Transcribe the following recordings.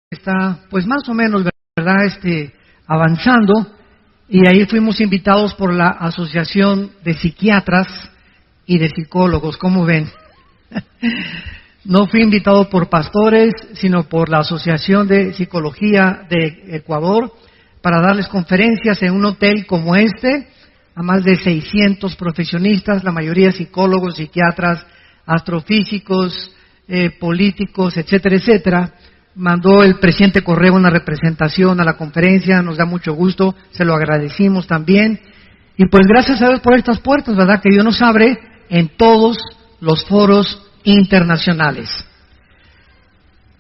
Está pues más o menos, ¿verdad? Avanzando, y ahí fuimos invitados por la Asociación de Psiquiatras y de Psicólogos. ¿Cómo ven? No fui invitado por pastores, sino por la Asociación de Psicología de Ecuador para darles conferencias en un hotel como este a más de 600 profesionistas, la mayoría psicólogos, psiquiatras, astrofísicos, políticos, etcétera, etcétera. Mandó el presidente Correa una representación a la conferencia, nos da mucho gusto, se lo agradecimos también. Y pues gracias a Dios por estas puertas, ¿verdad?, que Dios nos abre en todos los foros internacionales.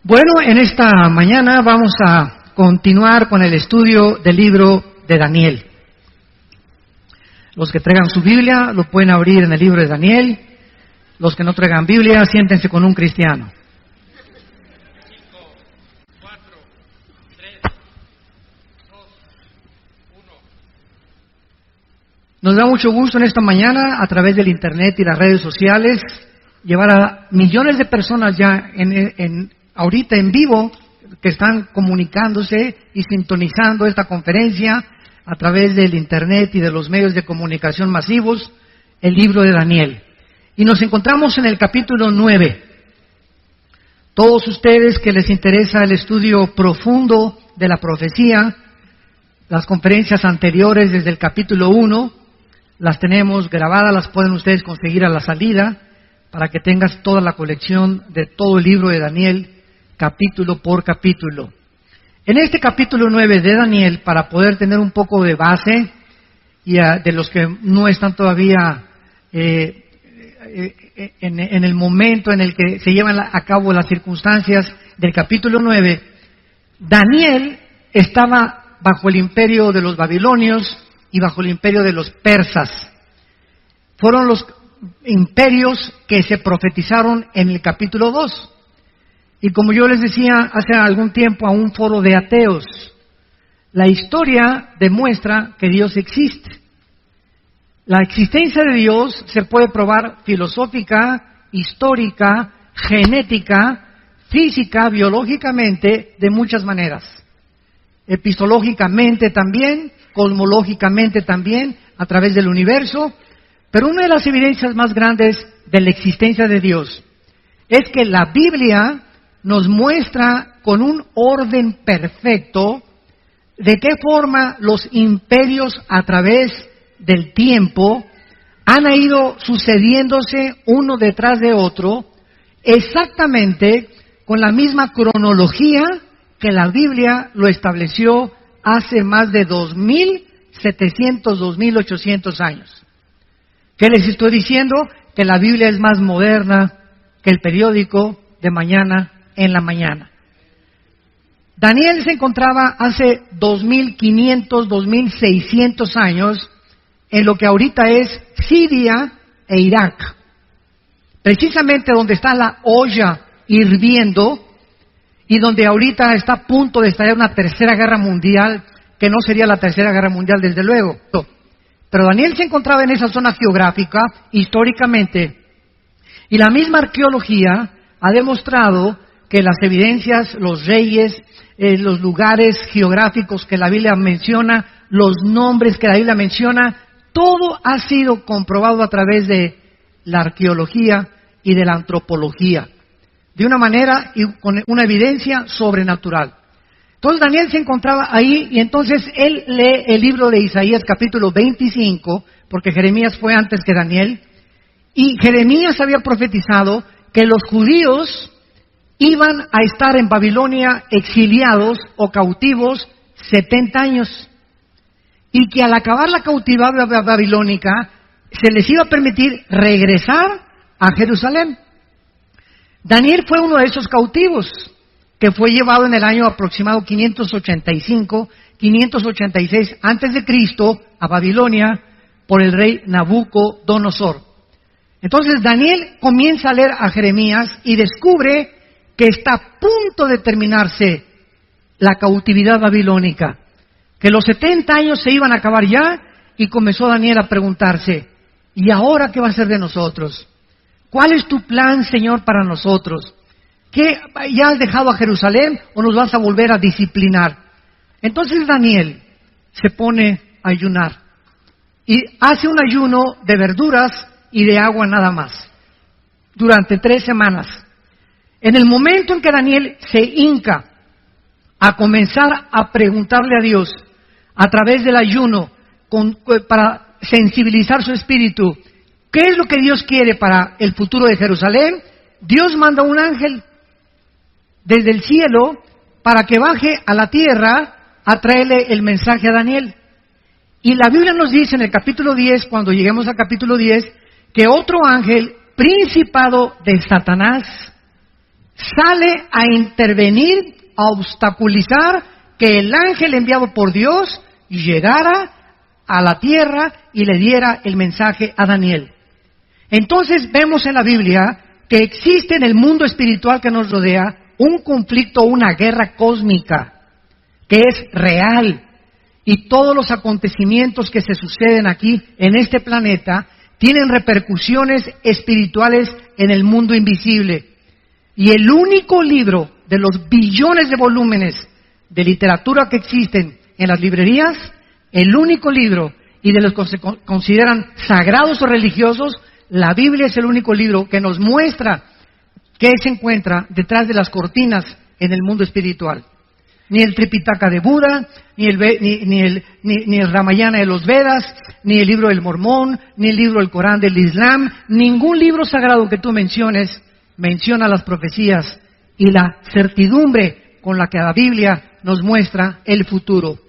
Bueno, en esta mañana vamos a continuar con el estudio del libro de Daniel. Los que traigan su Biblia lo pueden abrir en el libro de Daniel. Los que no traigan Biblia, siéntense con un cristiano. Nos da mucho gusto en esta mañana, a través del internet y las redes sociales, llevar a millones de personas ya ahorita en vivo, que están comunicándose y sintonizando esta conferencia a través del internet y de los medios de comunicación masivos, el libro de Daniel. Y nos encontramos en el capítulo 9. Todos ustedes que les interesa el estudio profundo de la profecía, las conferencias anteriores desde el capítulo 1, las tenemos grabadas, las pueden ustedes conseguir a la salida, para que tengas toda la colección de todo el libro de Daniel, capítulo por capítulo. En este capítulo 9 de Daniel, para poder tener un poco de base, y de los que no están todavía en el momento en el que se llevan a cabo las circunstancias del capítulo 9, Daniel estaba bajo el imperio de los babilonios y bajo el imperio de los persas. Fueron los imperios que se profetizaron en el capítulo 2. Y como yo les decía hace algún tiempo a un foro de ateos, la historia demuestra que Dios existe. La existencia de Dios se puede probar filosófica, histórica, genética, física, biológicamente, de muchas maneras. Epistológicamente también, cosmológicamente también, a través del universo. Pero una de las evidencias más grandes de la existencia de Dios es que la Biblia nos muestra con un orden perfecto de qué forma los imperios a través del tiempo han ido sucediéndose uno detrás de otro, exactamente con la misma cronología que la Biblia lo estableció hace más de 2.700, 2.800 años. ¿Qué les estoy diciendo? Que la Biblia es más moderna que el periódico de mañana en la mañana. Daniel se encontraba hace 2.500, 2.600 años en lo que ahorita es Siria e Irak. Precisamente donde está la olla hirviendo y donde ahorita está a punto de estallar una tercera guerra mundial, que no sería la tercera guerra mundial desde luego. Pero Daniel se encontraba en esa zona geográfica, históricamente, y la misma arqueología ha demostrado que las evidencias, los reyes, los lugares geográficos que la Biblia menciona, los nombres que la Biblia menciona, todo ha sido comprobado a través de la arqueología y de la antropología, de una manera y con una evidencia sobrenatural. Entonces Daniel se encontraba ahí y entonces él lee el libro de Isaías capítulo 25, porque Jeremías fue antes que Daniel, y Jeremías había profetizado que los judíos iban a estar en Babilonia exiliados o cautivos 70 años, y que al acabar la cautividad babilónica se les iba a permitir regresar a Jerusalén. Daniel fue uno de esos cautivos, que fue llevado en el año aproximado 585, 586 antes de Cristo a Babilonia por el rey Nabucodonosor. Entonces Daniel comienza a leer a Jeremías y descubre que está a punto de terminarse la cautividad babilónica, que los 70 años se iban a acabar ya, y comenzó Daniel a preguntarse, ¿y ahora qué va a ser de nosotros? ¿Cuál es tu plan, Señor, para nosotros? ¿qué, ya has dejado a Jerusalén o nos vas a volver a disciplinar? Entonces Daniel se pone a ayunar y hace un ayuno de verduras y de agua nada más durante 3 semanas. En el momento en que Daniel se hinca a comenzar a preguntarle a Dios a través del ayuno para sensibilizar su espíritu, ¿qué es lo que Dios quiere para el futuro de Jerusalén? Dios manda un ángel desde el cielo para que baje a la tierra a traerle el mensaje a Daniel. Y la Biblia nos dice en el capítulo 10, cuando lleguemos al capítulo 10, que otro ángel, principado de Satanás, sale a intervenir, a obstaculizar que el ángel enviado por Dios llegara a la tierra y le diera el mensaje a Daniel. Entonces vemos en la Biblia que existe en el mundo espiritual que nos rodea un conflicto, una guerra cósmica que es real, y todos los acontecimientos que se suceden aquí en este planeta tienen repercusiones espirituales en el mundo invisible. Y el único libro de los billones de volúmenes de literatura que existen en las librerías, el único libro, y de los que se consideran sagrados o religiosos, la Biblia es el único libro que nos muestra qué se encuentra detrás de las cortinas en el mundo espiritual. Ni el Tripitaka de Buda, ni el Ramayana de los Vedas, ni el libro del Mormón, ni el libro del Corán del Islam, ningún libro sagrado que tú menciones menciona las profecías y la certidumbre con la que la Biblia nos muestra el futuro.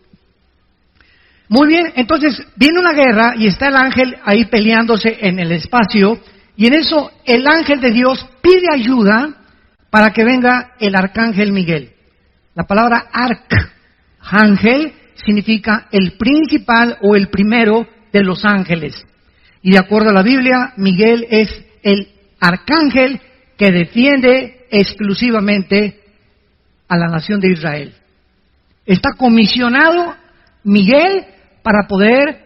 Muy bien, entonces viene una guerra y está el ángel ahí peleándose en el espacio, y en eso el ángel de Dios pide ayuda para que venga el arcángel Miguel. La palabra arcángel significa el principal o el primero de los ángeles. Y de acuerdo a la Biblia, Miguel es el arcángel que defiende exclusivamente a la nación de Israel. Está comisionado Miguel para poder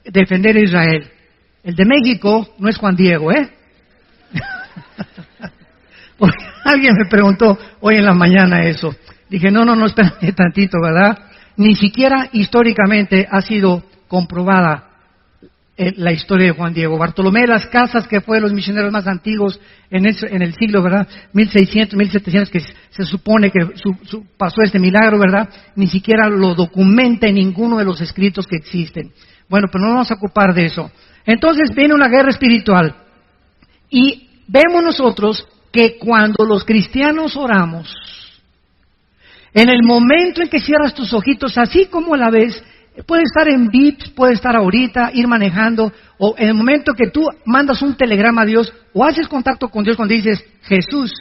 defender a Israel. El de México no es Juan Diego, ¿eh? Porque alguien me preguntó hoy en la mañana eso. Dije, no, espérame tantito, ¿verdad? Ni siquiera históricamente ha sido comprobada la historia de Juan Diego. Bartolomé de las Casas, que fue de los misioneros más antiguos en el siglo, ¿verdad? 1600, 1700, que se supone que pasó este milagro, ¿verdad? Ni siquiera lo documenta en ninguno de los escritos que existen. Bueno, pero no vamos a ocupar de eso. Entonces viene una guerra espiritual. Y vemos nosotros que cuando los cristianos oramos, en el momento en que cierras tus ojitos, así como la ves, puede estar en VIPs, puede estar ahorita, ir manejando, o en el momento que tú mandas un telegrama a Dios, o haces contacto con Dios cuando dices, Jesús,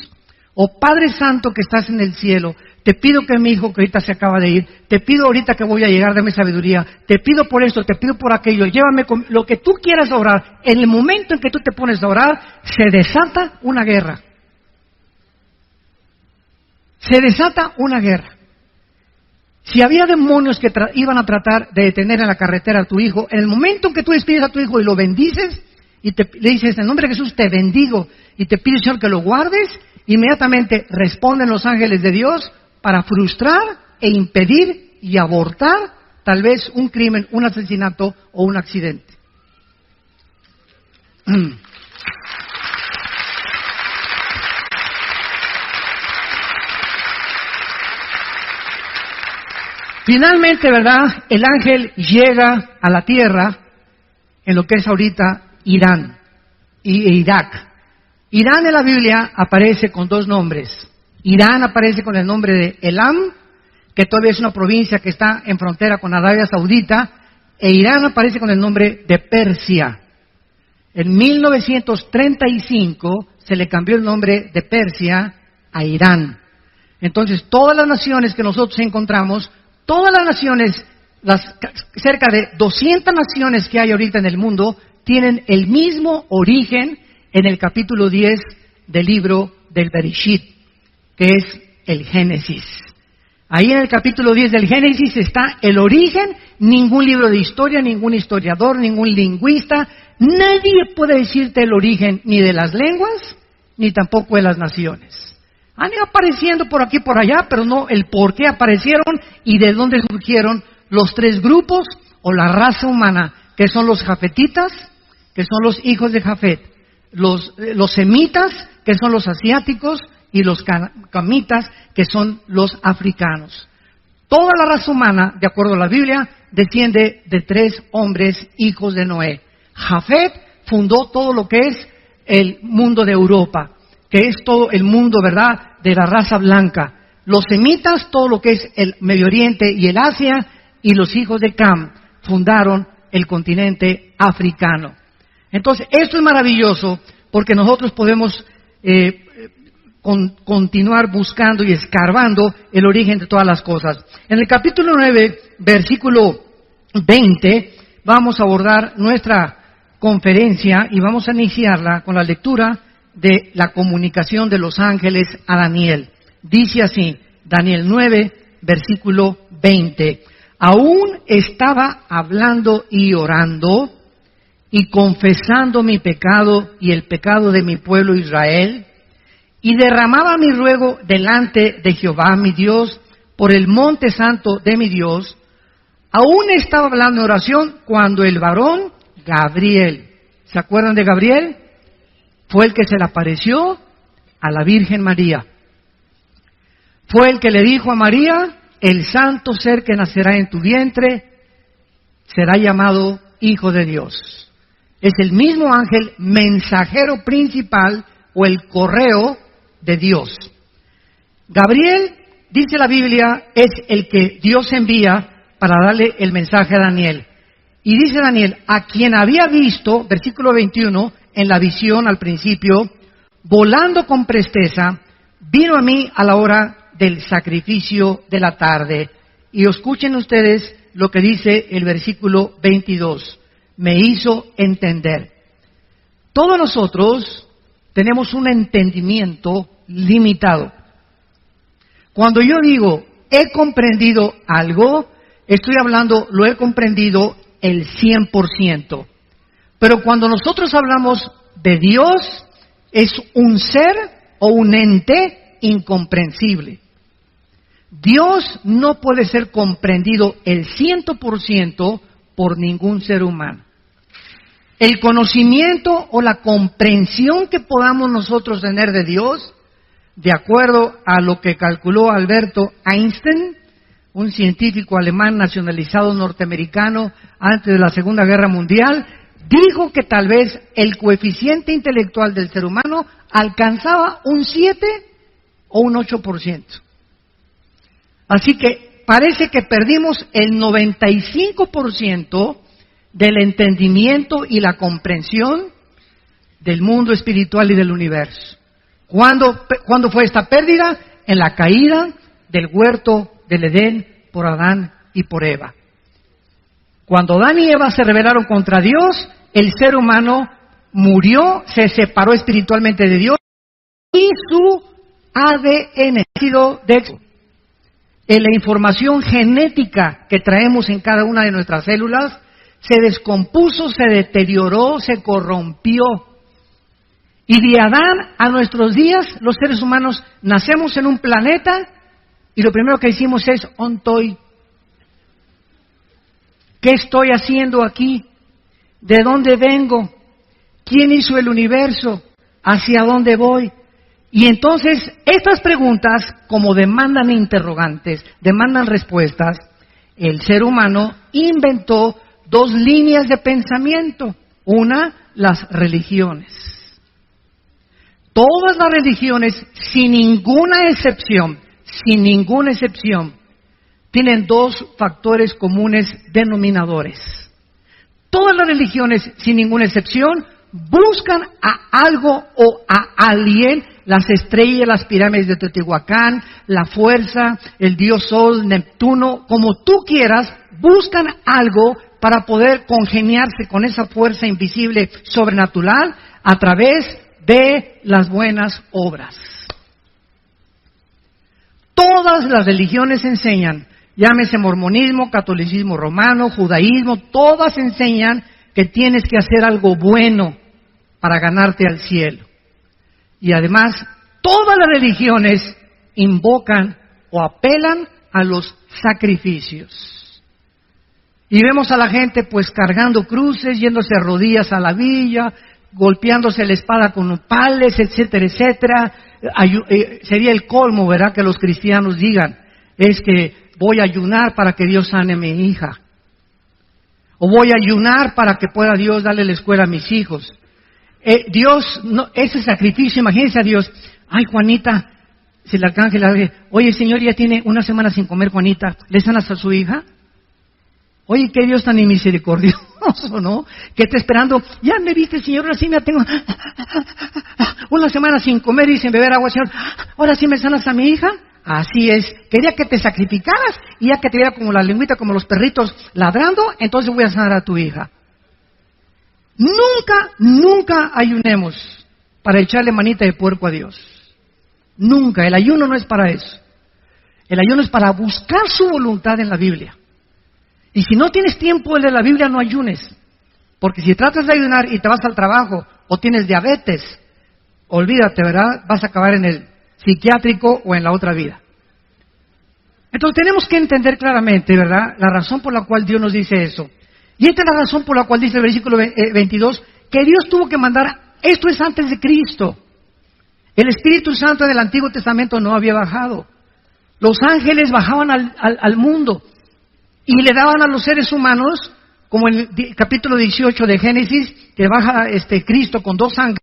o Padre Santo que estás en el cielo, te pido que mi hijo que ahorita se acaba de ir, te pido ahorita que voy a llegar, dame sabiduría, te pido por esto, te pido por aquello, llévame con lo que tú quieras orar. En el momento en que tú te pones a orar, se desata una guerra. Se desata una guerra. Si había demonios que iban a tratar de detener en la carretera a tu hijo, en el momento en que tú despides a tu hijo y lo bendices, y le dices, en nombre de Jesús te bendigo, y te pido, Señor, que lo guardes, inmediatamente responden los ángeles de Dios para frustrar e impedir y abortar tal vez un crimen, un asesinato o un accidente. Finalmente, ¿verdad? El ángel llega a la tierra en lo que es ahorita Irán e Irak. Irán en la Biblia aparece con 2 nombres. Irán aparece con el nombre de Elam, que todavía es una provincia que está en frontera con Arabia Saudita, e Irán aparece con el nombre de Persia. En 1935 se le cambió el nombre de Persia a Irán. Entonces, todas las naciones que nosotros encontramos, todas las naciones, cerca de 200 naciones que hay ahorita en el mundo, tienen el mismo origen en el capítulo 10 del libro del Bereshit, que es el Génesis. Ahí en el capítulo 10 del Génesis está el origen. Ningún libro de historia, ningún historiador, ningún lingüista, nadie puede decirte el origen ni de las lenguas, ni tampoco de las naciones. Han ido apareciendo por aquí y por allá, pero no el por qué aparecieron y de dónde surgieron los tres grupos o la raza humana, que son los jafetitas, que son los hijos de Jafet, los semitas, que son los asiáticos, y los camitas, que son los africanos. Toda la raza humana, de acuerdo a la Biblia, desciende de tres hombres, hijos de Noé. Jafet fundó todo lo que es el mundo de Europa, que es todo el mundo, ¿verdad?, de la raza blanca. Los semitas, todo lo que es el Medio Oriente y el Asia, y los hijos de Cam fundaron el continente africano. Entonces, esto es maravilloso porque nosotros podemos continuar buscando y escarbando el origen de todas las cosas. En el capítulo 9, versículo 20, vamos a abordar nuestra conferencia y vamos a iniciarla con la lectura de la comunicación de los ángeles a Daniel. Dice así, Daniel 9, versículo 20. Aún estaba hablando y orando y confesando mi pecado y el pecado de mi pueblo Israel, y derramaba mi ruego delante de Jehová mi Dios por el monte santo de mi Dios. Aún estaba hablando en oración cuando el varón Gabriel, ¿se acuerdan de Gabriel? Fue el que se le apareció a la Virgen María. Fue el que le dijo a María, el santo ser que nacerá en tu vientre será llamado Hijo de Dios. Es el mismo ángel mensajero principal o el correo de Dios. Gabriel, dice la Biblia, es el que Dios envía para darle el mensaje a Daniel. Y dice Daniel, a quien había visto, versículo 21, en la visión al principio, volando con presteza, vino a mí a la hora del sacrificio de la tarde. Y escuchen ustedes lo que dice el versículo 22. Me hizo entender. Todos nosotros tenemos un entendimiento limitado. Cuando yo digo, he comprendido algo, estoy hablando, lo he comprendido el 100%. Pero cuando nosotros hablamos de Dios, es un ser o un ente incomprensible. Dios no puede ser comprendido el 100% por ningún ser humano. El conocimiento o la comprensión que podamos nosotros tener de Dios, de acuerdo a lo que calculó Alberto Einstein, un científico alemán nacionalizado norteamericano antes de la Segunda Guerra Mundial, dijo que tal vez el coeficiente intelectual del ser humano alcanzaba un 7 o un 8%. Así que parece que perdimos el 95% del entendimiento y la comprensión del mundo espiritual y del universo. ¿Cuándo fue esta pérdida? En la caída del huerto del Edén por Adán y por Eva. Cuando Adán y Eva se rebelaron contra Dios, el ser humano murió, se separó espiritualmente de Dios y su ADN ha sido en la información genética que traemos en cada una de nuestras células, se descompuso, se deterioró, se corrompió. Y de Adán a nuestros días, los seres humanos nacemos en un planeta y lo primero que hicimos es ontoy. ¿Qué estoy haciendo aquí? ¿De dónde vengo? ¿Quién hizo el universo? ¿Hacia dónde voy? Y entonces, estas preguntas, como demandan interrogantes, demandan respuestas, el ser humano inventó dos líneas de pensamiento. Una, las religiones. Todas las religiones, sin ninguna excepción, tienen dos factores comunes denominadores. Todas las religiones, sin ninguna excepción, buscan a algo o a alguien, las estrellas, las pirámides de Teotihuacán, la fuerza, el dios Sol, Neptuno, como tú quieras, buscan algo para poder congeniarse con esa fuerza invisible sobrenatural a través de las buenas obras. Todas las religiones enseñan, llámese mormonismo, catolicismo romano, judaísmo, todas enseñan que tienes que hacer algo bueno para ganarte al cielo. Y además todas las religiones invocan o apelan a los sacrificios. Y vemos a la gente pues cargando cruces, yéndose a rodillas a la villa, golpeándose la espada con pales, etcétera, etcétera. Sería el colmo, ¿verdad?, que los cristianos digan, es que voy a ayunar para que Dios sane a mi hija. O voy a ayunar para que pueda Dios darle la escuela a mis hijos. Dios, no, ese sacrificio, imagínense a Dios, ay Juanita, si el arcángel le dice, oye Señor, ya tiene una semana sin comer Juanita, ¿le sanas a su hija? Oye, qué Dios tan misericordioso, ¿no? Que está esperando, ya me viste Señor, ahora sí me tengo una semana sin comer y sin beber agua, Señor, ahora sí me sanas a mi hija. Así es, quería que te sacrificaras y ya que te viera como la lengüita, como los perritos ladrando, entonces voy a sanar a tu hija. Nunca ayunemos para echarle manita de puerco a Dios. Nunca, el ayuno no es para eso. El ayuno es para buscar su voluntad en la Biblia. Y si no tienes tiempo de la Biblia, no ayunes. Porque si tratas de ayunar y te vas al trabajo o tienes diabetes, olvídate, ¿verdad? Vas a acabar en el psiquiátrico o en la otra vida. Entonces tenemos que entender claramente, ¿verdad?, la razón por la cual Dios nos dice eso. Y esta es la razón por la cual dice el versículo 22, que Dios tuvo que mandar, esto es antes de Cristo. El Espíritu Santo del Antiguo Testamento no había bajado. Los ángeles bajaban al mundo y le daban a los seres humanos, como en el capítulo 18 de Génesis, que baja Cristo con 2 ángeles,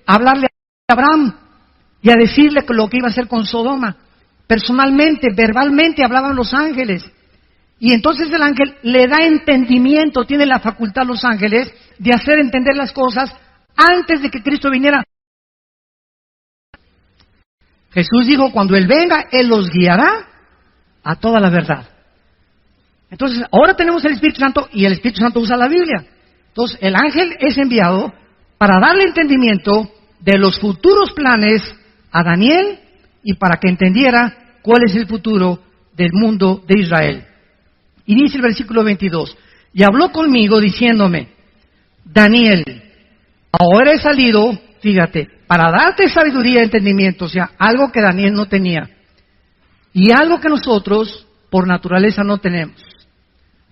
a hablarle a Abraham y a decirle lo que iba a hacer con Sodoma. Personalmente, verbalmente hablaban los ángeles. Y entonces el ángel le da entendimiento, tiene la facultad a los ángeles de hacer entender las cosas antes de que Cristo viniera. Jesús dijo, cuando Él venga, Él los guiará a toda la verdad. Entonces, ahora tenemos el Espíritu Santo y el Espíritu Santo usa la Biblia. Entonces, el ángel es enviado para darle entendimiento de los futuros planes a Daniel y para que entendiera cuál es el futuro del mundo de Israel. Y dice el versículo 22, y habló conmigo diciéndome, Daniel, ahora he salido, fíjate, para darte sabiduría y entendimiento, o sea, algo que Daniel no tenía, y algo que nosotros por naturaleza no tenemos.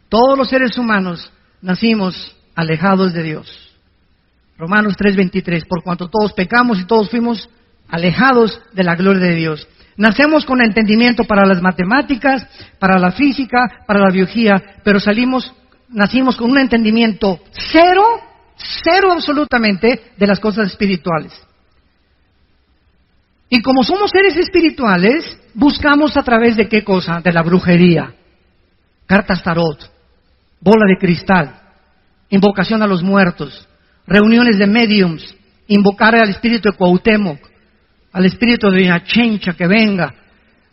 Todos los seres humanos nacimos alejados de Dios. Romanos 3:23, por cuanto todos pecamos y todos fuimos alejados de la gloria de Dios. Nacemos con entendimiento para las matemáticas, para la física, para la biología, pero nacimos con un entendimiento cero absolutamente de las cosas espirituales. Y como somos seres espirituales, buscamos a través de ¿qué cosa? De la brujería, cartas tarot, bola de cristal, invocación a los muertos, reuniones de mediums, invocar al espíritu de Cuauhtémoc, al espíritu de Doña Chencha que venga,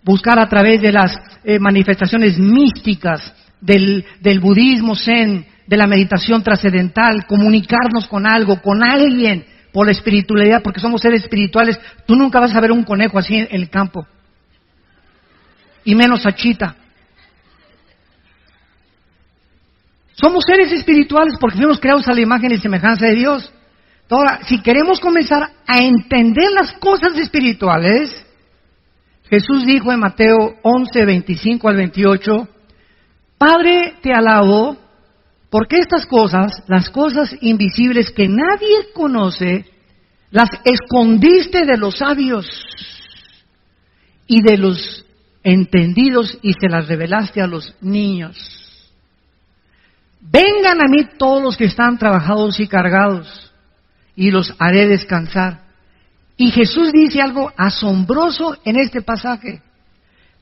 buscar a través de las manifestaciones místicas del budismo zen, de la meditación trascendental, comunicarnos con algo, con alguien, por la espiritualidad, porque somos seres espirituales. Tú nunca vas a ver un conejo así en el campo, y menos a Chita. Somos seres espirituales porque fuimos creados a la imagen y semejanza de Dios. Ahora, si queremos comenzar a entender las cosas espirituales, Jesús dijo en Mateo 11, 25 al 28, Padre, te alabo, porque estas cosas, las cosas invisibles que nadie conoce, las escondiste de los sabios y de los entendidos y se las revelaste a los niños. Vengan a mí todos los que están trabajados y cargados, y los haré descansar. Y Jesús dice algo asombroso en este pasaje.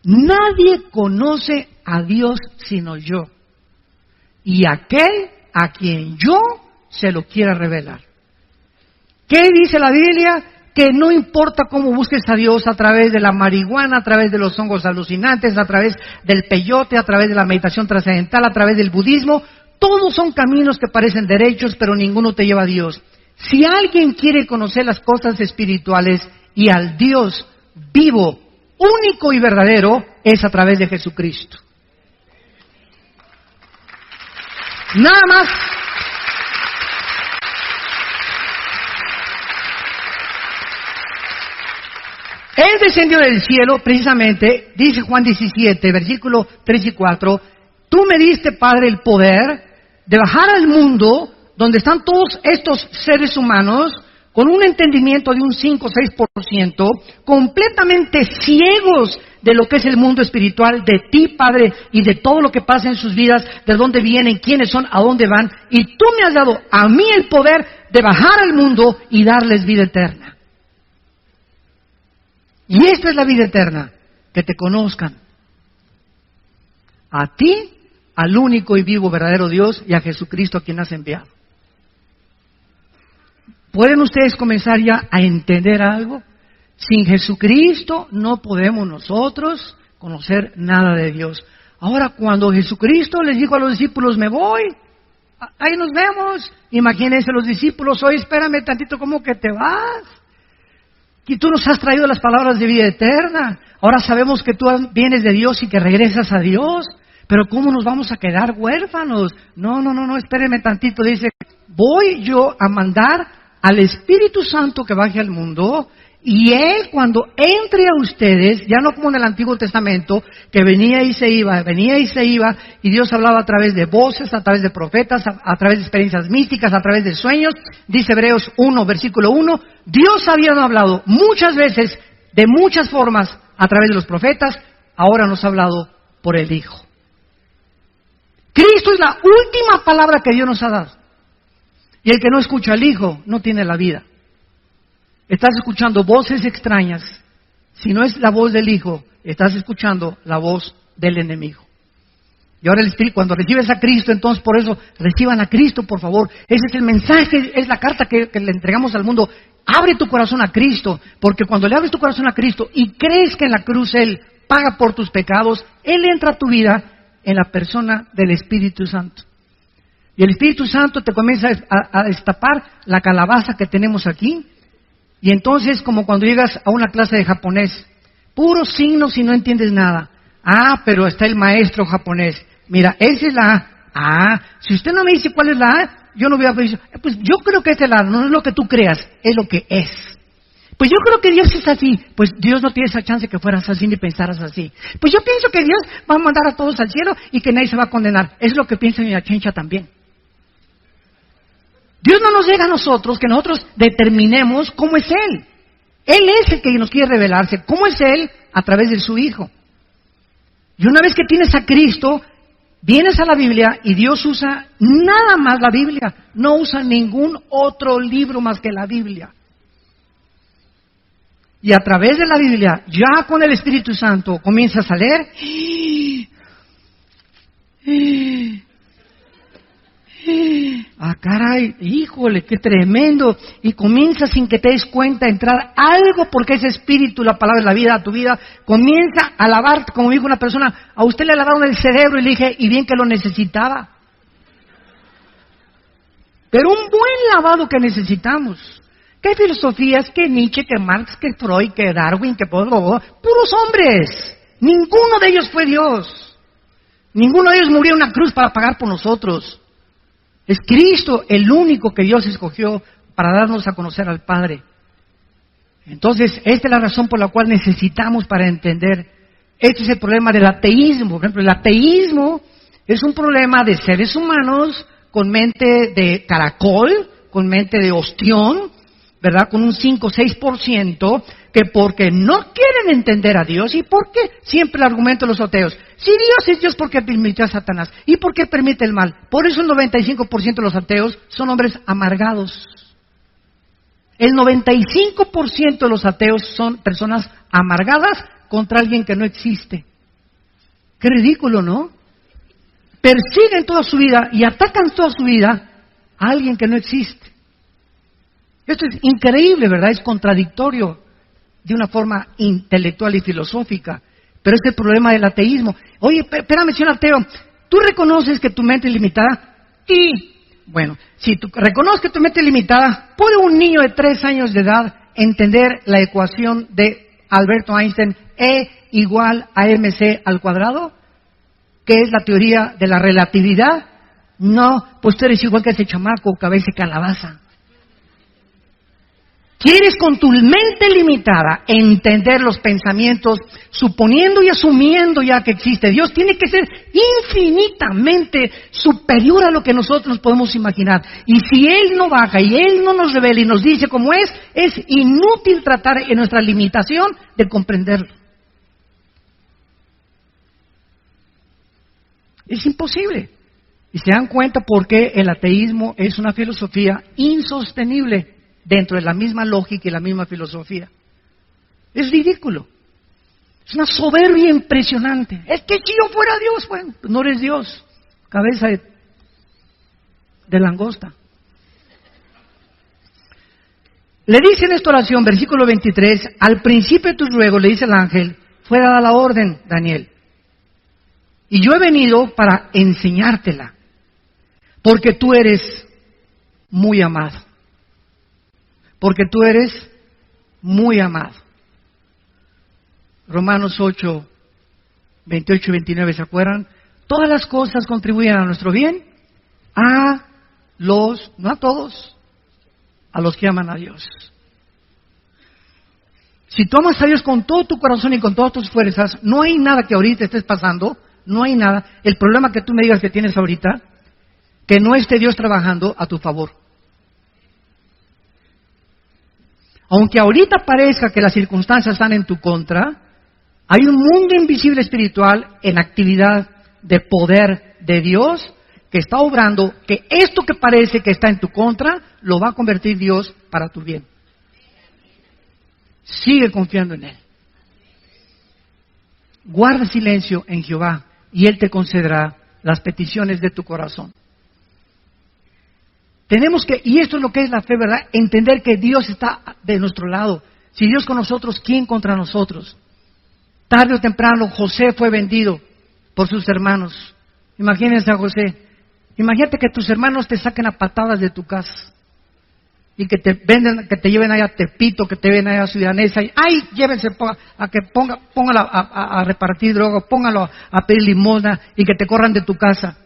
Nadie conoce a Dios sino yo, y aquel a quien yo se lo quiera revelar. ¿Qué dice la Biblia? Que no importa cómo busques a Dios, a través de la marihuana, a través de los hongos alucinantes, a través del peyote, a través de la meditación trascendental, a través del budismo, todos son caminos que parecen derechos, pero ninguno te lleva a Dios. Si alguien quiere conocer las cosas espirituales y al Dios vivo, único y verdadero, es a través de Jesucristo. Nada más. Él descendió del cielo, precisamente, dice Juan 17, versículo 3 y 4, tú me diste, Padre, el poder de bajar al mundo donde están todos estos seres humanos con un entendimiento de un 5 o 6%, completamente ciegos de lo que es el mundo espiritual, de ti, Padre, y de todo lo que pasa en sus vidas, de dónde vienen, quiénes son, a dónde van, y tú me has dado a mí el poder de bajar al mundo y darles vida eterna. Y esta es la vida eterna, que te conozcan a ti, al único y vivo verdadero Dios, y a Jesucristo a quien has enviado. ¿Pueden ustedes comenzar ya a entender algo? Sin Jesucristo no podemos nosotros conocer nada de Dios. Ahora, cuando Jesucristo les dijo a los discípulos, me voy, ahí nos vemos. Imagínense los discípulos, oye, espérame tantito, ¿cómo que te vas? Y tú nos has traído las palabras de vida eterna. Ahora sabemos que tú vienes de Dios y que regresas a Dios. Pero ¿cómo nos vamos a quedar huérfanos? No, espérenme tantito. Dice, voy yo a mandar al Espíritu Santo que baje al mundo, y Él cuando entre a ustedes, ya no como en el Antiguo Testamento, que venía y se iba, y Dios hablaba a través de voces, a través de profetas, a través de experiencias místicas, a través de sueños. Dice Hebreos 1, versículo 1, Dios había hablado muchas veces, de muchas formas, a través de los profetas, ahora nos ha hablado por el Hijo. Cristo es la última palabra que Dios nos ha dado. Y el que no escucha al Hijo no tiene la vida. Estás escuchando voces extrañas. Si no es la voz del Hijo, estás escuchando la voz del enemigo. Y ahora el Espíritu, cuando recibes a Cristo, entonces por eso reciban a Cristo, por favor. Ese es el mensaje, es la carta que le entregamos al mundo. Abre tu corazón a Cristo, porque cuando le abres tu corazón a Cristo y crees que en la cruz Él paga por tus pecados, Él entra a tu vida en la persona del Espíritu Santo. Y el Espíritu Santo te comienza a destapar la calabaza que tenemos aquí. Y entonces, como cuando llegas a una clase de japonés, puros signos y no entiendes nada. Ah, pero está el maestro japonés. Mira, esa es la A. Ah, si usted no me dice cuál es la A, yo no voy a decir, pues yo creo que esta es la A. No es lo que tú creas, es lo que es. Pues yo creo que Dios es así. Pues Dios no tiene esa chance que fueras así ni pensaras así. Pues yo pienso que Dios va a mandar a todos al cielo y que nadie se va a condenar. Es lo que piensa mi Chencha también. Dios no nos llega a nosotros que nosotros determinemos cómo es Él. Él es el que nos quiere revelarse. ¿Cómo es Él? A través de su Hijo. Y una vez que tienes a Cristo, vienes a la Biblia y Dios usa nada más la Biblia. No usa ningún otro libro más que la Biblia. Y a través de la Biblia, ya con el Espíritu Santo, comienzas a leer. Ah, caray, híjole, qué tremendo. Y comienza sin que te des cuenta a entrar algo, porque ese espíritu, la palabra de la vida, a tu vida, comienza a lavar, como dijo una persona, a usted le lavaron el cerebro, y le dije, y bien que lo necesitaba. Pero un buen lavado que necesitamos. ¿Qué filosofías? ¿Qué Nietzsche? ¿Qué Marx? ¿Qué Freud? ¿Qué Darwin? ¿Qué puros hombres? Ninguno de ellos fue Dios. Ninguno de ellos murió en una cruz para pagar por nosotros. Es Cristo el único que Dios escogió para darnos a conocer al Padre. Entonces, esta es la razón por la cual necesitamos para entender. Este es el problema del ateísmo. Por ejemplo, el ateísmo es un problema de seres humanos con mente de caracol, con mente de ostión, ¿verdad? Con un 5 o 6%, que porque no quieren entender a Dios. ¿Y por qué? Siempre el argumento de los ateos. Si Dios es Dios, ¿por qué permite a Satanás? ¿Y por qué permite el mal? Por eso el 95% de los ateos son hombres amargados. El 95% de los ateos son personas amargadas contra alguien que no existe. Qué ridículo, ¿no? Persiguen toda su vida y atacan toda su vida a alguien que no existe. Esto es increíble, ¿verdad? Es contradictorio de una forma intelectual y filosófica. Pero es el problema del ateísmo. Oye, espérame, señor ateo, ¿tú reconoces que tu mente es limitada? Y, bueno, si tú reconoces que tu mente es limitada, ¿puede un niño de 3 años de edad entender la ecuación de Alberto Einstein, E igual a mc al cuadrado? ¿Qué es la teoría de la relatividad? No, pues tú eres igual que ese chamaco, cabeza y calabaza. ¿Quieres con tu mente limitada entender los pensamientos, suponiendo y asumiendo ya que existe Dios? Tiene que ser infinitamente superior a lo que nosotros podemos imaginar. Y si Él no baja y Él no nos revela y nos dice cómo es inútil tratar en nuestra limitación de comprenderlo. Es imposible. Y se dan cuenta por qué el ateísmo es una filosofía insostenible dentro de la misma lógica y la misma filosofía. Es ridículo. Es una soberbia impresionante. Es que si yo fuera Dios, bueno, pues no eres Dios. Cabeza de langosta. Le dice en esta oración, versículo 23, al principio de tus ruegos, le dice el ángel, fue dada la orden, Daniel. Y yo he venido para enseñártela, porque tú eres muy amado. Porque tú eres muy amado. Romanos 8, 28 y 29, ¿se acuerdan? Todas las cosas contribuyen a nuestro bien, no a todos, a los que aman a Dios. Si tú amas a Dios con todo tu corazón y con todas tus fuerzas, no hay nada que ahorita estés pasando, no hay nada. El problema que tú me digas que tienes ahorita, que no esté Dios trabajando a tu favor. Aunque ahorita parezca que las circunstancias están en tu contra, hay un mundo invisible espiritual en actividad de poder de Dios que está obrando, que esto que parece que está en tu contra, lo va a convertir Dios para tu bien. Sigue confiando en Él. Guarda silencio en Jehová y Él te concederá las peticiones de tu corazón. Tenemos que, y esto es lo que es la fe, ¿verdad? Entender que Dios está de nuestro lado. Si Dios con nosotros, ¿quién contra nosotros? Tarde o temprano, José fue vendido por sus hermanos. Imagínense a José. Imagínate que tus hermanos te saquen a patadas de tu casa. Y que te venden, que te lleven allá a Tepito, que te lleven allá a Ciudad Neza. Y, ¡ay! Llévense a que póngalo a repartir droga, póngalo a pedir limosna y que te corran de tu casa.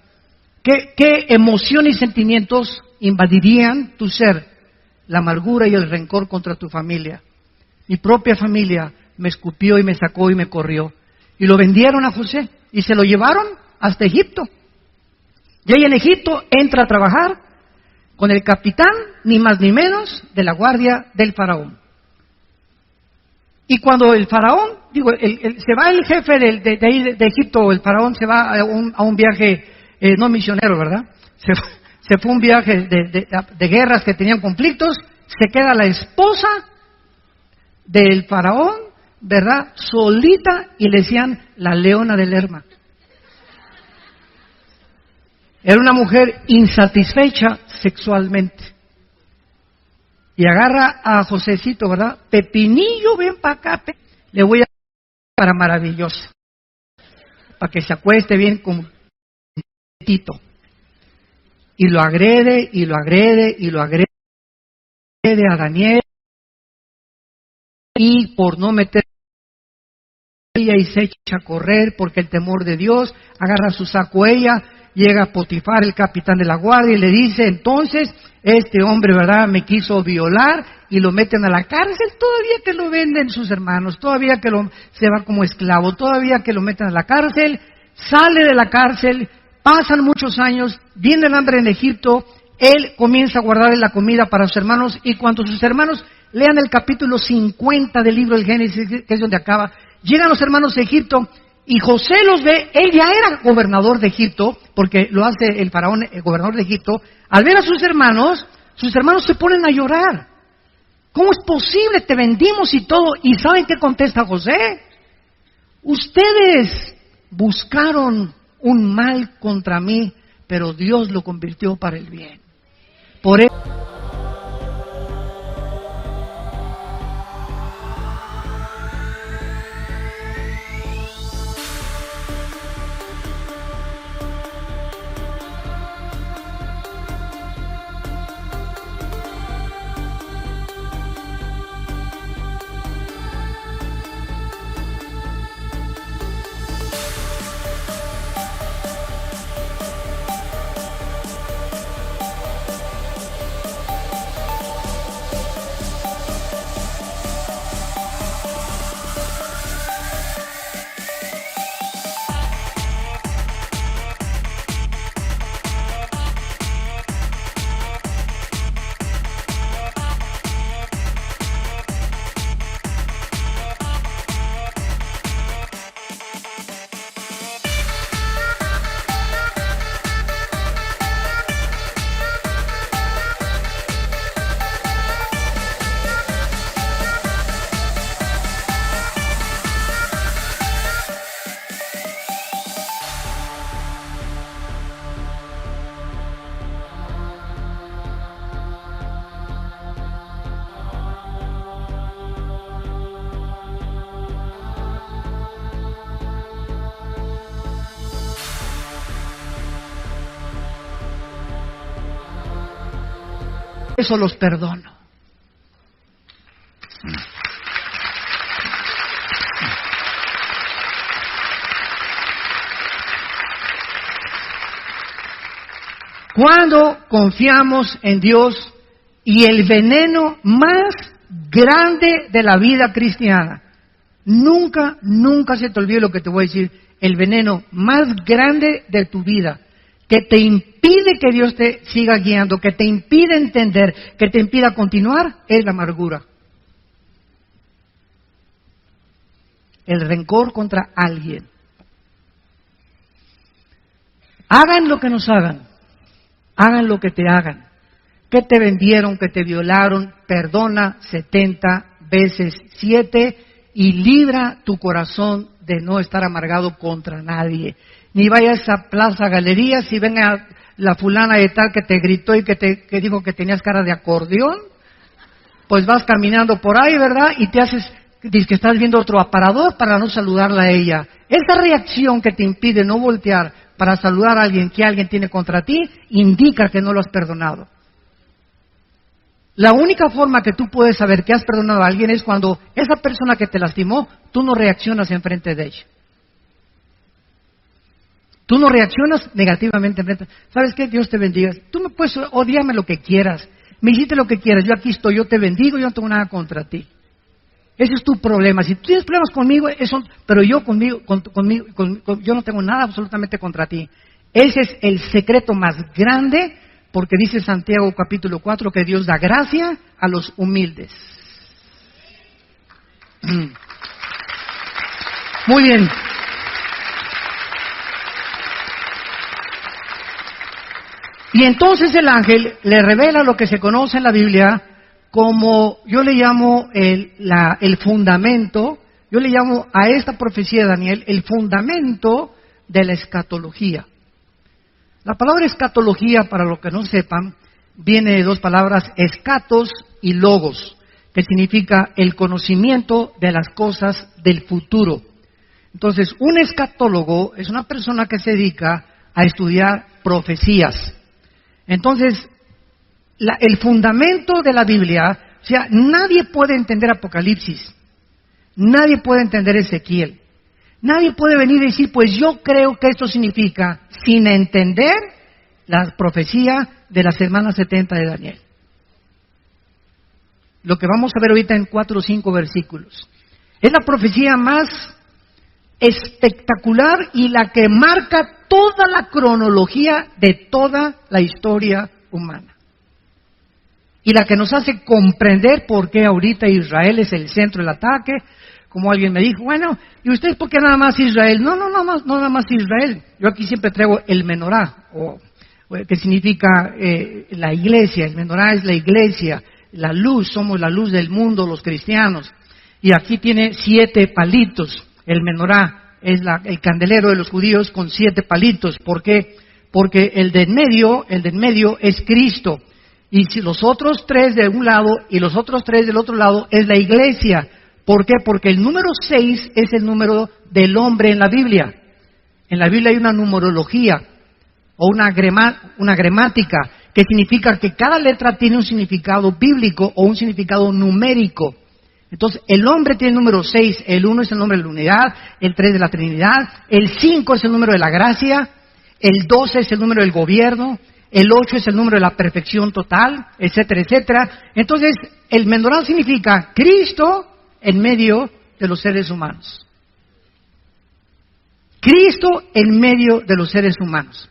¿Qué emociones y sentimientos invadirían tu ser? La amargura y el rencor contra tu familia. Mi propia familia me escupió y me sacó y me corrió. Y lo vendieron a José y se lo llevaron hasta Egipto. Y ahí en Egipto entra a trabajar con el capitán, ni más ni menos, de la guardia del faraón. Y cuando el faraón, se va el jefe de Egipto, el faraón se va a un viaje, no misionero, ¿verdad? Se fue un viaje de guerras que tenían conflictos, se queda la esposa del faraón, ¿verdad? Solita, y le decían la leona del Lerma. Era una mujer insatisfecha sexualmente. Y agarra a Josecito, ¿verdad? Pepinillo, ven para acá. Le voy a para maravillosa. Para que se acueste bien como Tito. Y lo agrede, y lo agrede, y lo agrede a Daniel. Y por no meter ella y se echa a correr porque el temor de Dios, agarra su saco ella. Llega Potifar, el capitán de la guardia, y le dice, entonces, este hombre, ¿verdad?, me quiso violar, y lo meten a la cárcel, todavía que lo venden sus hermanos, todavía que se va como esclavo, todavía que lo meten a la cárcel, sale de la cárcel, pasan muchos años, viene el hambre en Egipto, él comienza a guardar la comida para sus hermanos, y cuando sus hermanos lean el capítulo 50 del libro del Génesis, que es donde acaba, llegan los hermanos de Egipto, y José los ve, él ya era gobernador de Egipto, porque lo hace el faraón, el gobernador de Egipto. Al ver a sus hermanos se ponen a llorar. ¿Cómo es posible? Te vendimos y todo. ¿Y saben qué contesta José? Ustedes buscaron un mal contra mí, pero Dios lo convirtió para el bien. Por eso eso los perdono. Cuando confiamos en Dios, y el veneno más grande de la vida cristiana, nunca se te olvide lo que te voy a decir, el veneno más grande de tu vida, que te impide que Dios te siga guiando, que te impide entender, que te impida continuar, es la amargura. El rencor contra alguien. Hagan lo que nos hagan, hagan lo que te hagan, que te vendieron, que te violaron, perdona 70 veces 7 y libra tu corazón de no estar amargado contra nadie. Ni vayas a Plaza Galerías y venga la fulana de tal que te gritó y que dijo que tenías cara de acordeón, pues vas caminando por ahí, ¿verdad? Y te haces, dices que estás viendo otro aparador para no saludarla a ella. Esa reacción que te impide no voltear para saludar a alguien que alguien tiene contra ti, indica que no lo has perdonado. La única forma que tú puedes saber que has perdonado a alguien es cuando esa persona que te lastimó, tú no reaccionas enfrente de ella. Tú no reaccionas negativamente enfrente. ¿Sabes qué? Dios te bendiga. Tú me puedes odiarme lo que quieras. Me hiciste lo que quieras. Yo aquí estoy, yo te bendigo, yo no tengo nada contra ti. Ese es tu problema. Si tú tienes problemas conmigo, eso, pero yo yo no tengo nada absolutamente contra ti. Ese es el secreto más grande, porque dice Santiago capítulo 4 que Dios da gracia a los humildes. Muy bien. Y entonces el ángel le revela lo que se conoce en la Biblia como, yo le llamo el fundamento, yo le llamo a esta profecía de Daniel el fundamento de la escatología. La palabra escatología, para los que no sepan, viene de dos palabras, escatos y logos, que significa el conocimiento de las cosas del futuro. Entonces, un escatólogo es una persona que se dedica a estudiar profecías. Entonces, el fundamento de la Biblia, o sea, nadie puede entender Apocalipsis, nadie puede entender Ezequiel, nadie puede venir y decir, pues yo creo que esto significa, sin entender la profecía de la semana 70 de Daniel. Lo que vamos a ver ahorita en 4 o 5 versículos. Es la profecía más espectacular y la que marca toda la cronología de toda la historia humana. Y la que nos hace comprender por qué ahorita Israel es el centro del ataque. Como alguien me dijo, bueno, ¿y ustedes por qué nada más Israel? No nada más Israel. Yo aquí siempre traigo el menorá, que significa la iglesia. El menorá es la iglesia, la luz, somos la luz del mundo, los cristianos. Y aquí tiene 7 palitos. El menorá es el candelero de los judíos con 7 palitos. ¿Por qué? Porque el de en medio es Cristo. Y si los otros 3 de un lado y los otros 3 del otro lado es la iglesia. ¿Por qué? Porque el número 6 es el número del hombre en la Biblia. En la Biblia hay una numerología o una gramática que significa que cada letra tiene un significado bíblico o un significado numérico. Entonces, el hombre tiene el número 6, el 1 es el nombre de la unidad, el 3 de la Trinidad, el 5 es el número de la gracia, el 12 es el número del gobierno, el 8 es el número de la perfección total, etcétera, etcétera. Entonces, el menorá significa Cristo en medio de los seres humanos. Cristo en medio de los seres humanos.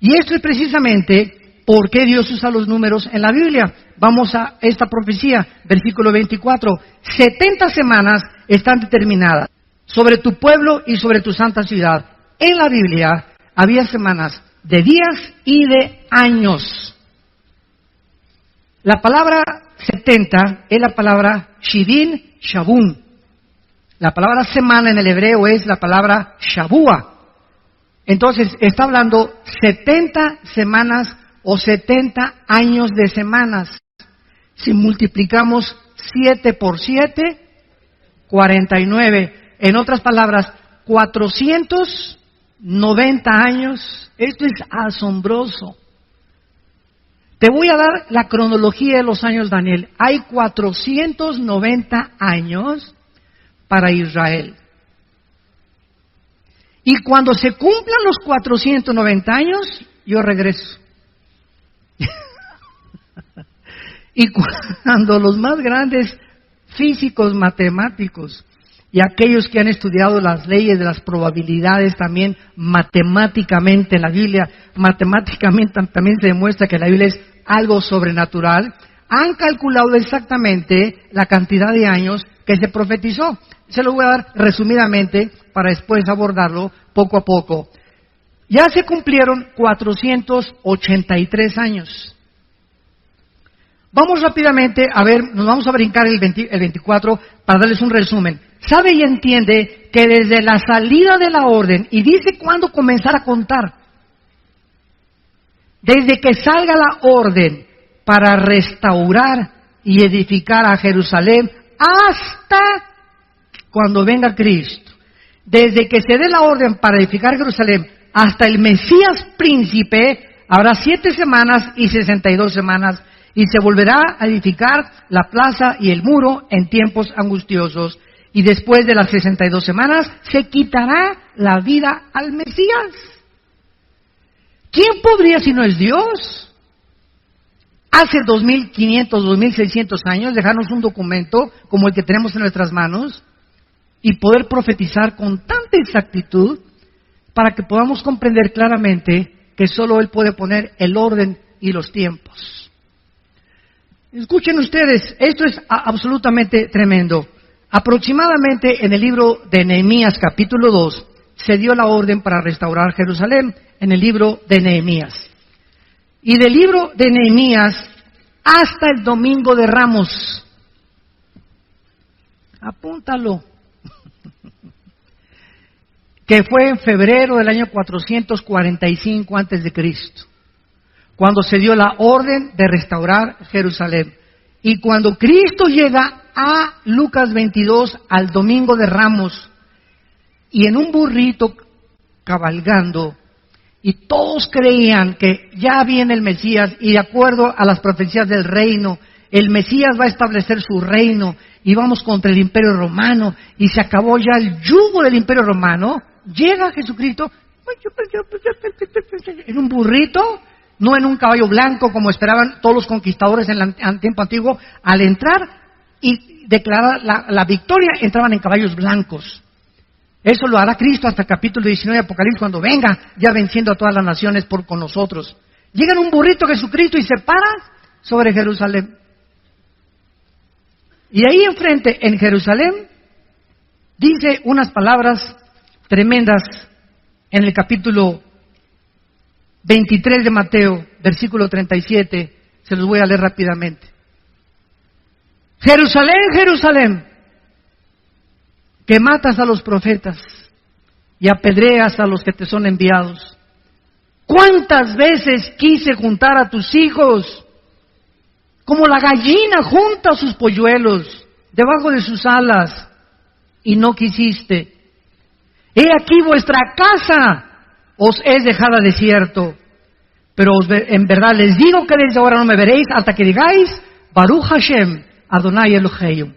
Y esto es precisamente por qué Dios usa los números en la Biblia. Vamos a esta profecía, versículo 24. 70 semanas están determinadas sobre tu pueblo y sobre tu santa ciudad. En la Biblia había semanas de días y de años. La palabra 70 es la palabra Shivin Shabun. La palabra semana en el hebreo es la palabra Shabua. Entonces está hablando 70 semanas o 70 años de semanas. Si multiplicamos 7 por 7, 49. En otras palabras, 490 años. Esto es asombroso. Te voy a dar la cronología de los años, Daniel. Hay 490 años para Israel. Y cuando se cumplan los 490 años, yo regreso. Y cuando los más grandes físicos, matemáticos, y aquellos que han estudiado las leyes de las probabilidades también matemáticamente, en la Biblia matemáticamente también se demuestra que la Biblia es algo sobrenatural, han calculado exactamente la cantidad de años que se profetizó. Se lo voy a dar resumidamente para después abordarlo poco a poco. Ya se cumplieron 483 años. Vamos rápidamente a ver, nos vamos a brincar el 24 para darles un resumen. Sabe y entiende que desde la salida de la orden, y dice cuándo comenzar a contar, desde que salga la orden para restaurar y edificar a Jerusalén hasta cuando venga Cristo, desde que se dé la orden para edificar Jerusalén hasta el Mesías príncipe, habrá 7 semanas y 62 semanas, y se volverá a edificar la plaza y el muro en tiempos angustiosos. Y después de las 62 semanas se quitará la vida al Mesías. ¿Quién podría si no es Dios? Hace 2500, 2600 años dejarnos un documento como el que tenemos en nuestras manos y poder profetizar con tanta exactitud para que podamos comprender claramente que solo Él puede poner el orden y los tiempos. Escuchen ustedes, esto es absolutamente tremendo. Aproximadamente en el libro de Nehemías capítulo 2 se dio la orden para restaurar Jerusalén en el libro de Nehemías. Y del libro de Nehemías hasta el Domingo de Ramos. Apúntalo. Que fue en febrero del año 445 antes de Cristo, cuando se dio la orden de restaurar Jerusalén. Y cuando Cristo llega a Lucas 22, al Domingo de Ramos, y en un burrito cabalgando, y todos creían que ya viene el Mesías, y de acuerdo a las profecías del reino, el Mesías va a establecer su reino, y vamos contra el Imperio Romano, y se acabó ya el yugo del Imperio Romano, llega Jesucristo en un burrito, no en un caballo blanco como esperaban todos los conquistadores en el tiempo antiguo. Al entrar y declarar la victoria, entraban en caballos blancos. Eso lo hará Cristo hasta el capítulo 19 de Apocalipsis, cuando venga ya venciendo a todas las naciones con nosotros. Llega en un burrito Jesucristo y se para sobre Jerusalén. Y ahí enfrente, en Jerusalén, dice unas palabras tremendas en el capítulo 23 de Mateo, versículo 37, se los voy a leer rápidamente. Jerusalén, Jerusalén, que matas a los profetas y apedreas a los que te son enviados. ¿Cuántas veces quise juntar a tus hijos, como la gallina junta a sus polluelos debajo de sus alas, y no quisiste? He aquí vuestra casa os es dejada desierto, pero en verdad les digo que desde ahora no me veréis hasta que digáis Baruch Hashem Adonai Elohim,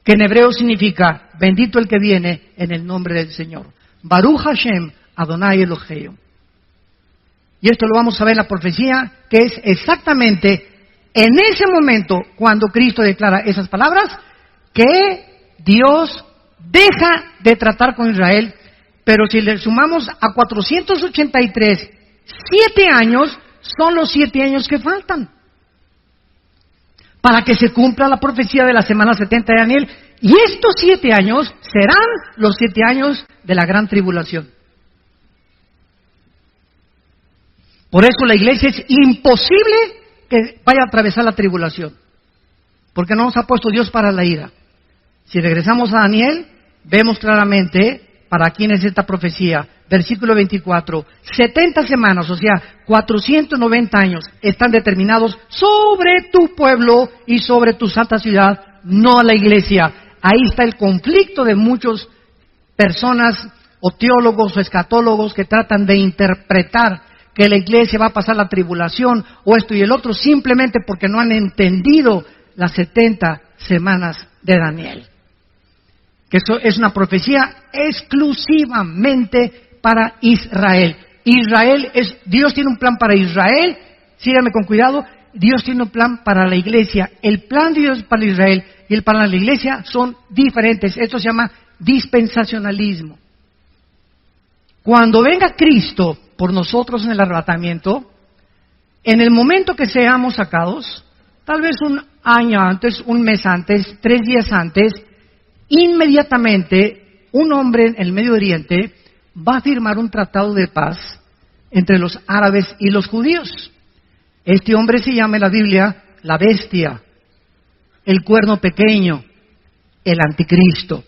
que en hebreo significa bendito el que viene en el nombre del Señor. Baruch Hashem Adonai Elohim. Y esto lo vamos a ver en la profecía, que es exactamente en ese momento cuando Cristo declara esas palabras, que Dios deja de tratar con Israel. Pero si le sumamos a 483, 7 años son los 7 años que faltan para que se cumpla la profecía de la semana 70 de Daniel. Y estos 7 años serán los 7 años de la gran tribulación. Por eso la iglesia es imposible que vaya a atravesar la tribulación, porque no nos ha puesto Dios para la ira. Si regresamos a Daniel, vemos claramente para quién es esta profecía. Versículo 24, 70 semanas, o sea, 490 años, están determinados sobre tu pueblo y sobre tu santa ciudad, no a la iglesia. Ahí está el conflicto de muchas personas, o teólogos, o escatólogos, que tratan de interpretar que la iglesia va a pasar la tribulación o esto y el otro, simplemente porque no han entendido las 70 semanas de Daniel. Que eso es una profecía exclusivamente para Israel. Dios tiene un plan para Israel, síganme con cuidado, Dios tiene un plan para la iglesia. El plan de Dios para Israel y el para la iglesia son diferentes. Esto se llama dispensacionalismo. Cuando venga Cristo por nosotros en el arrebatamiento, en el momento que seamos sacados, tal vez un año antes, un mes antes, 3 días antes, inmediatamente un hombre en el Medio Oriente va a firmar un tratado de paz entre los árabes y los judíos. Este hombre se llama en la Biblia la bestia, el cuerno pequeño, el anticristo.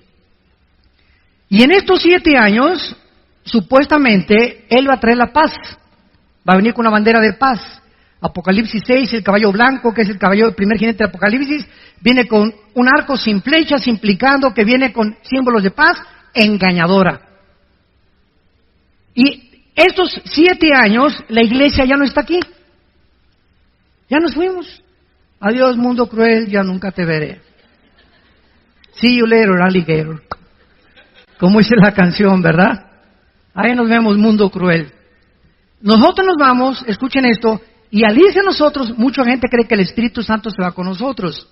Y en estos 7 años, supuestamente, él va a traer la paz. Va a venir con una bandera de paz. Apocalipsis 6, el caballo blanco, que es el caballo del primer jinete de Apocalipsis, viene con un arco sin flechas, implicando que viene con símbolos de paz, engañadora. Y estos 7 años, la iglesia ya no está aquí. Ya nos fuimos. Adiós, mundo cruel, ya nunca te veré. See you later, alligator. Como dice la canción, ¿verdad? Ahí nos vemos, mundo cruel. Nosotros nos vamos, escuchen esto, y al irse nosotros, mucha gente cree que el Espíritu Santo se va con nosotros.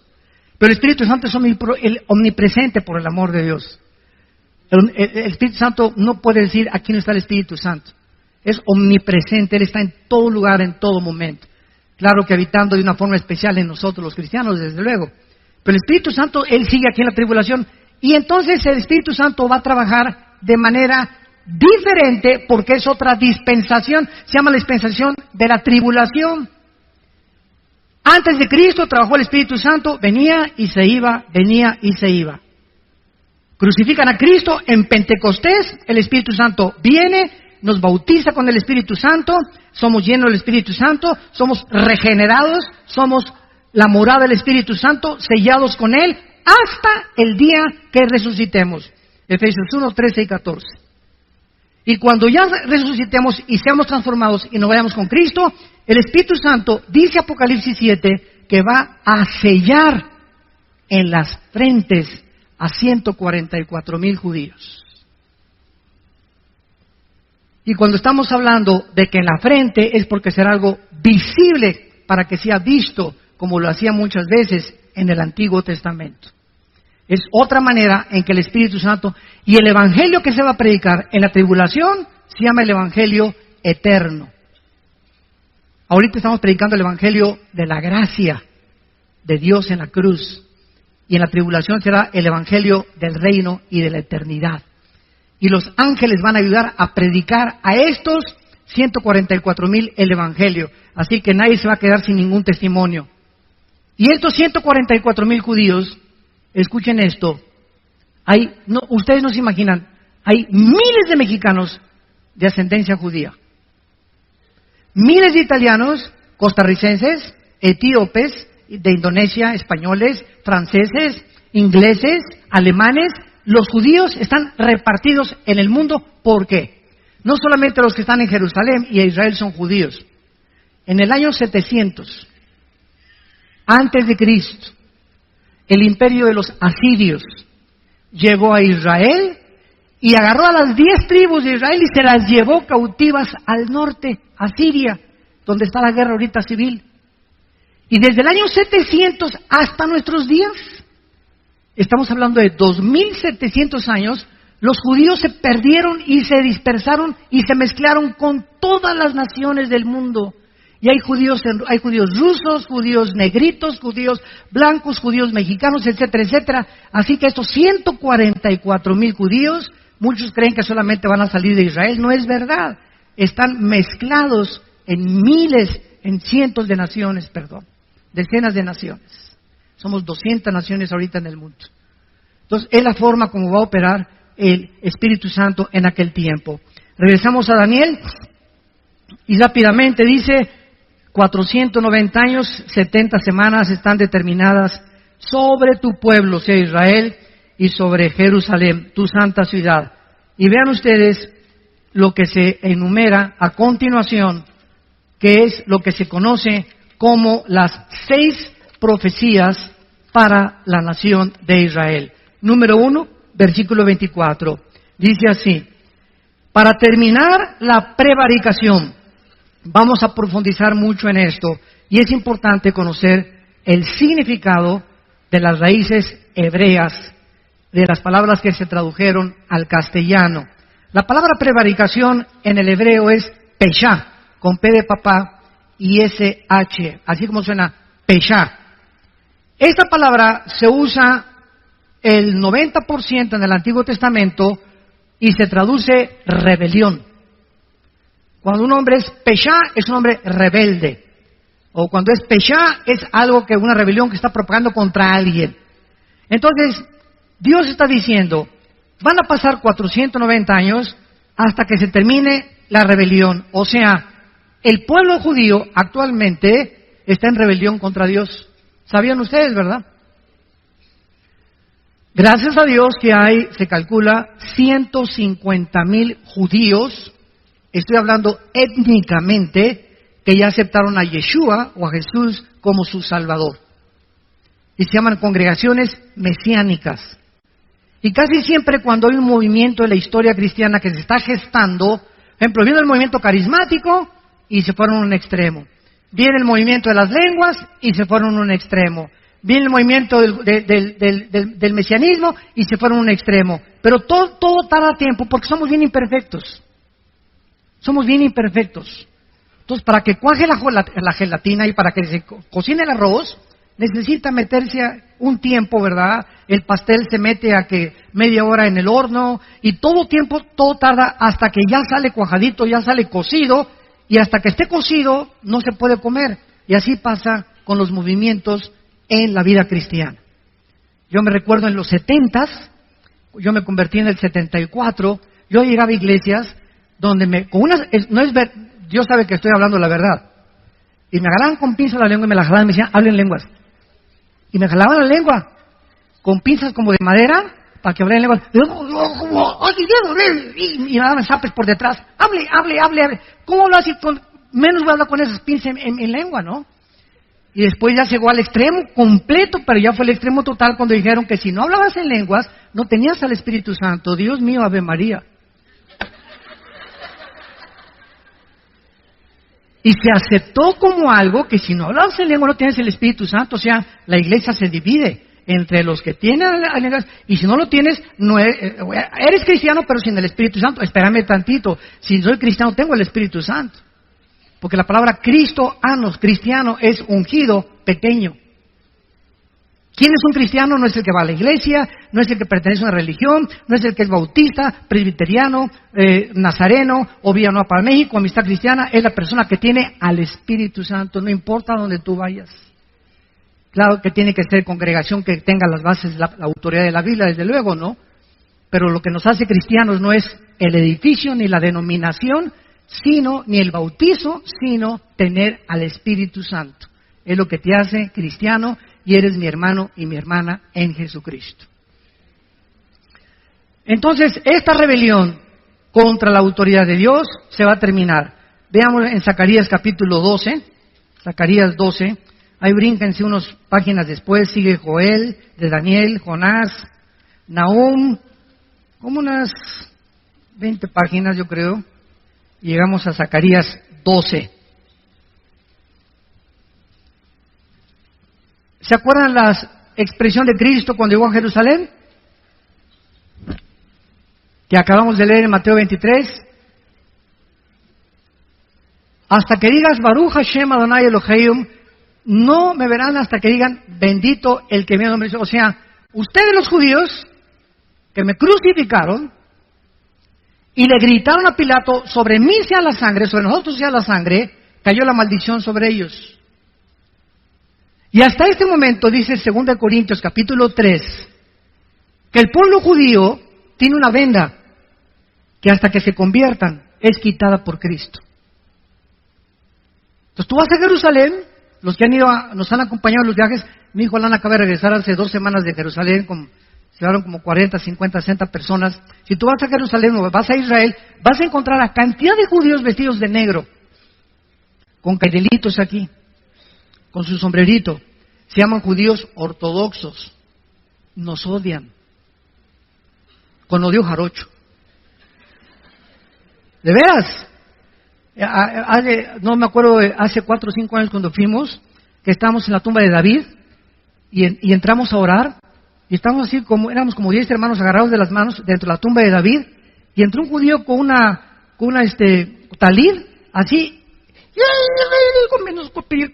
Pero el Espíritu Santo es omnipresente por el amor de Dios. El Espíritu Santo no puede decir, aquí no está el Espíritu Santo. Es omnipresente, Él está en todo lugar, en todo momento. Claro que habitando de una forma especial en nosotros los cristianos, desde luego. Pero el Espíritu Santo, Él sigue aquí en la tribulación. Y entonces el Espíritu Santo va a trabajar de manera diferente porque es otra dispensación. Se llama la dispensación de la tribulación. Antes de Cristo trabajó el Espíritu Santo, venía y se iba, venía y se iba. Crucifican a Cristo en Pentecostés, el Espíritu Santo viene, nos bautiza con el Espíritu Santo, somos llenos del Espíritu Santo, somos regenerados, somos la morada del Espíritu Santo, sellados con Él, hasta el día que resucitemos. Efesios 1, 13 y 14. Y cuando ya resucitemos y seamos transformados y nos vayamos con Cristo, el Espíritu Santo, dice Apocalipsis 7, que va a sellar en las frentes a 144,000 judíos. Y cuando estamos hablando de que en la frente es porque será algo visible para que sea visto, como lo hacía muchas veces en el Antiguo Testamento. Es otra manera en que el Espíritu Santo y el Evangelio que se va a predicar en la tribulación se llama el Evangelio eterno. Ahorita estamos predicando el Evangelio de la gracia de Dios en la cruz. Y en la tribulación será el Evangelio del reino y de la eternidad. Y los ángeles van a ayudar a predicar a estos 144,000 el Evangelio. Así que nadie se va a quedar sin ningún testimonio. Y estos 144,000 judíos, escuchen esto, ustedes no se imaginan, hay miles de mexicanos de ascendencia judía. Miles de italianos, costarricenses, etíopes, de Indonesia, españoles, franceses, ingleses, alemanes. Los judíos están repartidos en el mundo. ¿Por qué? No solamente los que están en Jerusalén y en Israel son judíos. En el año 700, antes de Cristo, el imperio de los asirios llegó a Israel y agarró a las 10 tribus de Israel y se las llevó cautivas al norte, a Siria, donde está la guerra ahorita civil. Y desde el año 700 hasta nuestros días, estamos hablando de 2700 años, los judíos se perdieron y se dispersaron y se mezclaron con todas las naciones del mundo. Y hay judíos rusos, judíos negritos, judíos blancos, judíos mexicanos, etcétera, etcétera. Así que estos 144,000 judíos, muchos creen que solamente van a salir de Israel. No es verdad. Están mezclados en cientos de naciones, decenas de naciones. Somos 200 naciones ahorita en el mundo. Entonces, es la forma como va a operar el Espíritu Santo en aquel tiempo. Regresamos a Daniel y rápidamente dice, 490 años, 70 semanas están determinadas sobre tu pueblo, sea Israel, y sobre Jerusalén, tu santa ciudad. Y vean ustedes lo que se enumera a continuación que es lo que se conoce como las 6 profecías para la nación de Israel. Número 1, versículo 24. Dice así: para terminar la prevaricación, vamos a profundizar mucho en esto, y es importante conocer el significado de las raíces hebreas, de las palabras que se tradujeron al castellano. La palabra prevaricación en el hebreo es peshá, con P de papá y SH, así como suena peshá. Esta palabra se usa el 90% en el Antiguo Testamento y se traduce rebelión. Cuando un hombre es peshá, es un hombre rebelde. O cuando es peshá, es algo que una rebelión que está propagando contra alguien. Entonces, Dios está diciendo, van a pasar 490 años hasta que se termine la rebelión. O sea, el pueblo judío actualmente está en rebelión contra Dios. ¿Sabían ustedes, verdad? Gracias a Dios que hay, se calcula, 150,000 judíos, estoy hablando étnicamente, que ya aceptaron a Yeshua o a Jesús como su Salvador. Y se llaman congregaciones mesiánicas. Y casi siempre cuando hay un movimiento en la historia cristiana que se está gestando, por ejemplo, viene el movimiento carismático y se fueron a un extremo. Viene el movimiento de las lenguas y se fueron a un extremo. Viene el movimiento del mesianismo y se fueron a un extremo. Pero todo tarda tiempo porque somos bien imperfectos. Somos bien imperfectos. Entonces, para que cuaje la gelatina y para que se cocine el arroz, necesita meterse un tiempo, ¿verdad? El pastel se mete a que media hora en el horno y todo tarda hasta que ya sale cuajadito, ya sale cocido, y hasta que esté cocido no se puede comer. Y así pasa con los movimientos en la vida cristiana. Yo me recuerdo en los 70s, yo me convertí en el 74, yo llegaba a iglesias donde Dios sabe que estoy hablando la verdad. Y me agarraban con pinzas la lengua y me la jalaban y me decían, hablen lenguas. Y me jalaban la lengua con pinzas como de madera para que hablen lenguas. Y me daban zapes por detrás. Hable. ¿Cómo lo hace? Menos voy a hablar con esas pinzas en lengua, ¿no? Y después ya llegó al extremo completo, pero ya fue el extremo total cuando dijeron que si no hablabas en lenguas, no tenías al Espíritu Santo. Dios mío, Ave María. Y se aceptó como algo que si no hablas en lengua no tienes el Espíritu Santo. O sea, la iglesia se divide entre los que tienen lenguas y si no lo tienes, no eres cristiano pero sin el Espíritu Santo. Espérame tantito, si soy cristiano tengo el Espíritu Santo. Porque la palabra cristiano es ungido pequeño. ¿Quién es un cristiano? No es el que va a la iglesia, no es el que pertenece a una religión, no es el que es bautista, presbiteriano, nazareno, o Vía Nueva para México, Amistad Cristiana. Es la persona que tiene al Espíritu Santo, no importa dónde tú vayas. Claro que tiene que ser congregación que tenga las bases, la autoridad de la Biblia, desde luego, ¿no? Pero lo que nos hace cristianos no es el edificio ni la denominación, ni el bautizo, sino tener al Espíritu Santo. Es lo que te hace cristiano y eres mi hermano y mi hermana en Jesucristo. Entonces, esta rebelión contra la autoridad de Dios se va a terminar. Veamos en Zacarías capítulo 12, Zacarías 12, ahí brínquense unas páginas después, sigue Joel, de Daniel, Jonás, Nahum, como unas 20 páginas yo creo, y llegamos a Zacarías 12. ¿Se acuerdan la expresión de Cristo cuando llegó a Jerusalén? Que acabamos de leer en Mateo 23. Hasta que digas Baruch Hashem Adonai Elohim, no me verán hasta que digan bendito el que me nombre. O sea, ustedes los judíos que me crucificaron y le gritaron a Pilato, sobre mí sea la sangre, sobre nosotros sea la sangre, cayó la maldición sobre ellos. Y hasta este momento, dice 2 Corintios capítulo 3, que el pueblo judío tiene una venda que hasta que se conviertan es quitada por Cristo. Entonces tú vas a Jerusalén, los que han ido, nos han acompañado en los viajes, mi hijo Alan acaba de regresar hace 2 semanas de Jerusalén, llegaron como 40, 50, 60 personas. Si tú vas a Jerusalén o vas a Israel, vas a encontrar a cantidad de judíos vestidos de negro. con caidelitos aquí, con su sombrerito. Se llaman judíos ortodoxos. Nos odian. Con odio jarocho. ¿De veras? No me acuerdo, hace 4 o 5 años cuando fuimos, que estábamos en la tumba de David y entramos a orar y estábamos así como, éramos como 10 hermanos agarrados de las manos dentro de la tumba de David y entró un judío con una talir, así,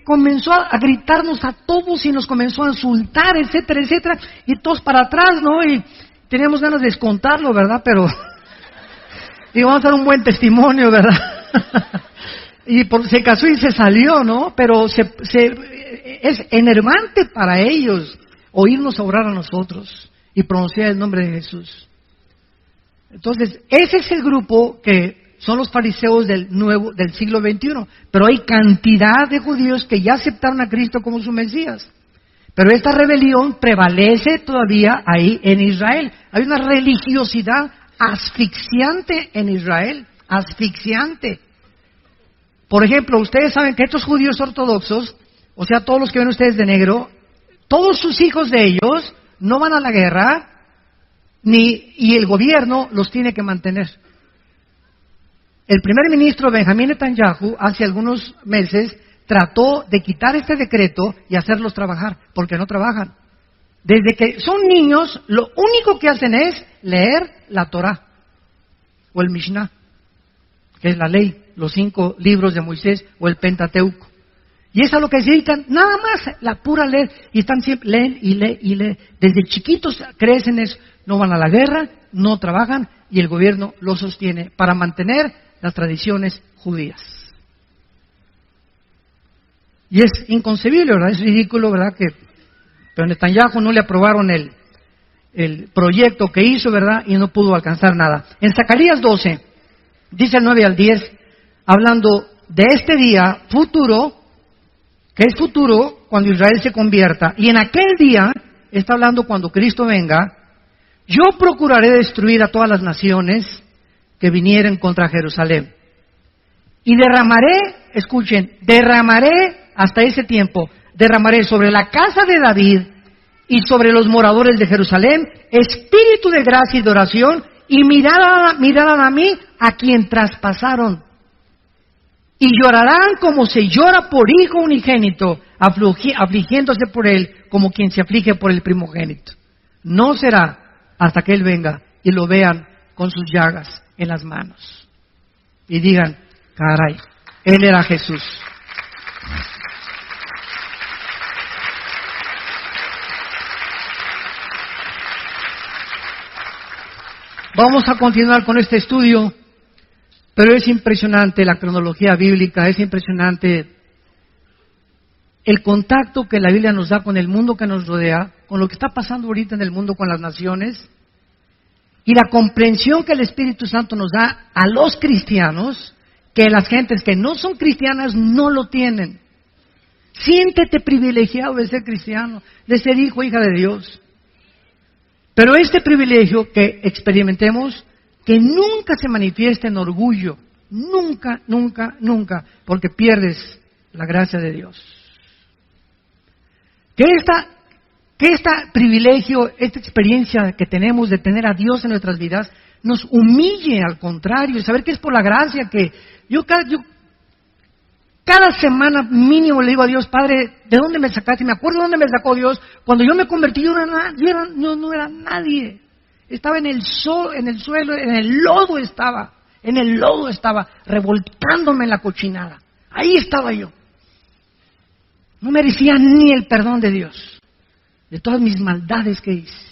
comenzó a gritarnos a todos y nos comenzó a insultar, etcétera, etcétera, y todos para atrás, ¿no? Y teníamos ganas de descontarlo, ¿verdad? Pero y vamos a dar un buen testimonio, ¿verdad? Y se casó y se salió, ¿no? Pero es enervante para ellos oírnos orar a nosotros y pronunciar el nombre de Jesús. Entonces, ese es el grupo que son los fariseos del siglo XXI. Pero hay cantidad de judíos que ya aceptaron a Cristo como su Mesías. Pero esta rebelión prevalece todavía ahí en Israel. Hay una religiosidad asfixiante en Israel, asfixiante. Por ejemplo, ustedes saben que estos judíos ortodoxos, o sea, todos los que ven ustedes de negro, todos sus hijos de ellos no van a la guerra, y el gobierno los tiene que mantener. El primer ministro Benjamín Netanyahu hace algunos meses trató de quitar este decreto y hacerlos trabajar, porque no trabajan. Desde que son niños, lo único que hacen es leer la Torah o el Mishnah, que es la ley, los 5 libros de Moisés o el Pentateuco. Y es a lo que se dedican, nada más, la pura leer. Y están siempre, leen y leen y leen. Desde chiquitos crecen eso. No van a la guerra, no trabajan y el gobierno los sostiene para mantener las tradiciones judías. Y es inconcebible, ¿verdad? Es ridículo, ¿verdad? Pero a Netanyahu no le aprobaron el proyecto que hizo, ¿verdad? Y no pudo alcanzar nada. En Zacarías 12, dice el 9 al 10, hablando de este día futuro, que es futuro cuando Israel se convierta, y en aquel día, está hablando cuando Cristo venga, yo procuraré destruir a todas las naciones que vinieren contra Jerusalén. Y derramaré, escuchen, derramaré hasta ese tiempo, derramaré sobre la casa de David y sobre los moradores de Jerusalén espíritu de gracia y de oración, y mirarán a mí a quien traspasaron. Y llorarán como se llora por hijo unigénito, afligiéndose por él como quien se aflige por el primogénito. No será hasta que él venga y lo vean con sus llagas en las manos. Y digan, caray, él era Jesús. Vamos a continuar con este estudio, pero es impresionante la cronología bíblica, es impresionante el contacto que la Biblia nos da con el mundo que nos rodea, con lo que está pasando ahorita en el mundo con las naciones, y la comprensión que el Espíritu Santo nos da a los cristianos, que las gentes que no son cristianas no lo tienen. Siéntete privilegiado de ser cristiano, de ser hijo, hija de Dios. Pero este privilegio que experimentemos, que nunca se manifieste en orgullo, nunca, nunca, nunca, porque pierdes la gracia de Dios. Que este privilegio, esta experiencia que tenemos de tener a Dios en nuestras vidas, nos humille, al contrario, saber que es por la gracia que yo cada semana mínimo le digo a Dios, Padre, ¿de dónde me sacaste? Me acuerdo de dónde me sacó Dios. Cuando yo me convertí, yo no era nadie. Estaba en el suelo, en el lodo estaba, revolcándome en la cochinada. Ahí estaba yo. No merecía ni el perdón de Dios, de todas mis maldades que hice.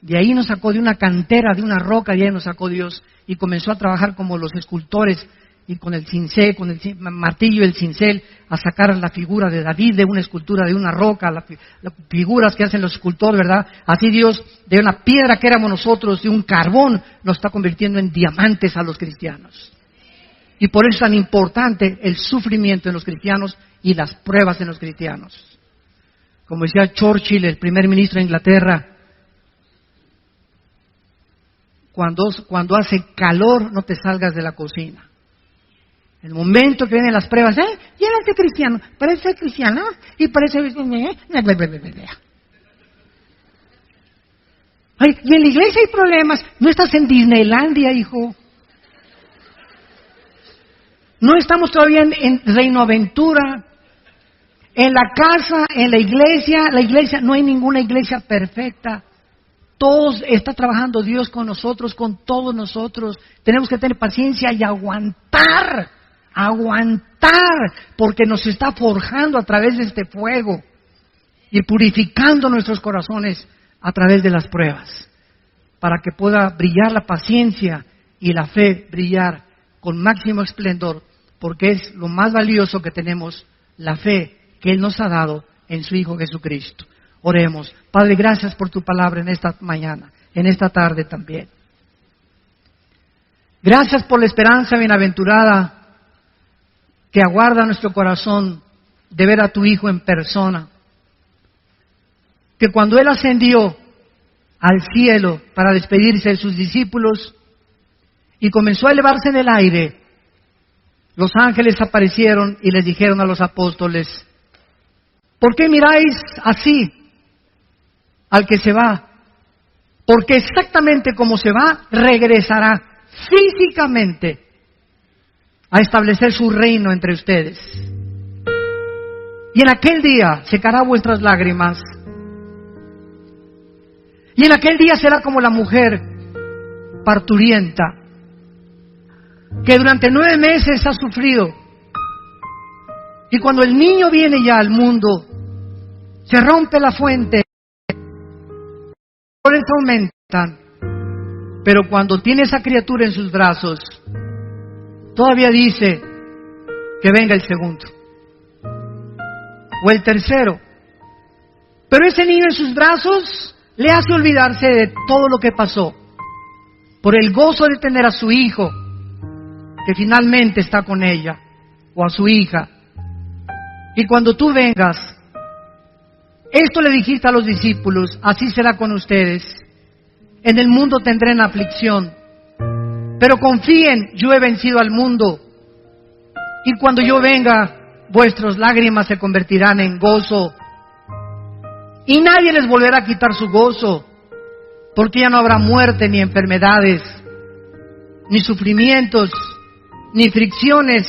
De ahí nos sacó de una cantera, de una roca, de ahí nos sacó Dios y comenzó a trabajar como los escultores y con el cincel, con el martillo y el cincel, a sacar la figura de David de una escultura, de una roca, las figuras que hacen los escultores, ¿verdad? Así Dios, de una piedra que éramos nosotros, de un carbón, nos está convirtiendo en diamantes a los cristianos. Y por eso es tan importante el sufrimiento en los cristianos y las pruebas en los cristianos. Como decía Churchill, el primer ministro de Inglaterra, cuando hace calor no te salgas de la cocina. El momento que vienen las pruebas, llévate cristiano, parece cristiano y parece... Ay, y en la iglesia hay problemas. No estás en Disneylandia, hijo. No estamos todavía en Reino Aventura. En la casa, en la iglesia, no hay ninguna iglesia perfecta. Todos está trabajando Dios con nosotros, con todos nosotros. Tenemos que tener paciencia y aguantar, porque nos está forjando a través de este fuego y purificando nuestros corazones a través de las pruebas, para que pueda brillar la paciencia y la fe brillar con máximo esplendor, porque es lo más valioso que tenemos, la fe que Él nos ha dado en su Hijo Jesucristo. Oremos. Padre, gracias por tu palabra en esta mañana, en esta tarde también. Gracias por la esperanza bienaventurada que aguarda nuestro corazón de ver a tu Hijo en persona. Que cuando Él ascendió al cielo para despedirse de sus discípulos y comenzó a elevarse en el aire, los ángeles aparecieron y les dijeron a los apóstoles: ¿por qué miráis así al que se va? Porque exactamente como se va, regresará físicamente a establecer su reino entre ustedes. Y en aquel día secará vuestras lágrimas. Y en aquel día será como la mujer parturienta, que durante 9 meses ha sufrido. Y cuando el niño viene ya al mundo, se rompe la fuente, los dolores aumentan, pero cuando tiene esa criatura en sus brazos, todavía dice que venga el segundo o el tercero. Pero ese niño en sus brazos le hace olvidarse de todo lo que pasó, por el gozo de tener a su hijo, que finalmente está con ella, o a su hija. Y cuando tú vengas, esto le dijiste a los discípulos, así será con ustedes. En el mundo tendrán aflicción, pero confíen, yo he vencido al mundo. Y cuando yo venga, vuestras lágrimas se convertirán en gozo. Y nadie les volverá a quitar su gozo, porque ya no habrá muerte, ni enfermedades, ni sufrimientos, ni fricciones,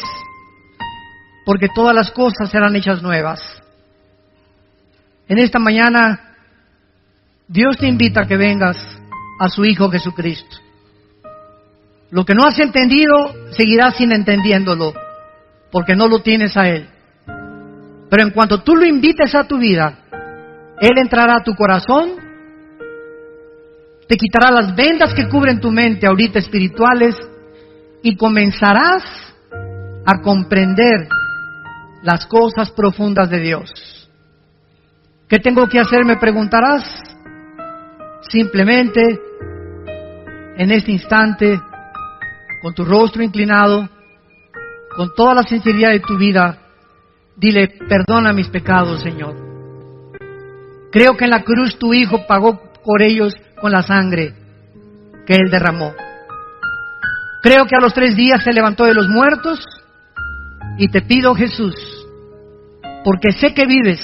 porque todas las cosas serán hechas nuevas. En esta mañana, Dios te invita a que vengas a su Hijo Jesucristo. Lo que no has entendido, seguirás sin entendiéndolo, porque no lo tienes a Él. Pero en cuanto tú lo invites a tu vida, Él entrará a tu corazón, te quitará las vendas que cubren tu mente ahorita espirituales, y comenzarás a comprender las cosas profundas de Dios. ¿Qué tengo que hacer? Me preguntarás. Simplemente, en este instante, con tu rostro inclinado, con toda la sinceridad de tu vida, dile: perdona mis pecados, Señor. Creo que en la cruz tu Hijo pagó por ellos con la sangre que Él derramó. Creo que a los 3 días se levantó de los muertos, y te pido, Jesús, porque sé que vives,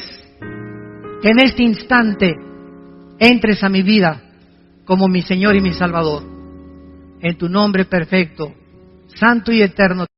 que en este instante entres a mi vida como mi Señor y mi Salvador. En tu nombre perfecto, santo y eterno.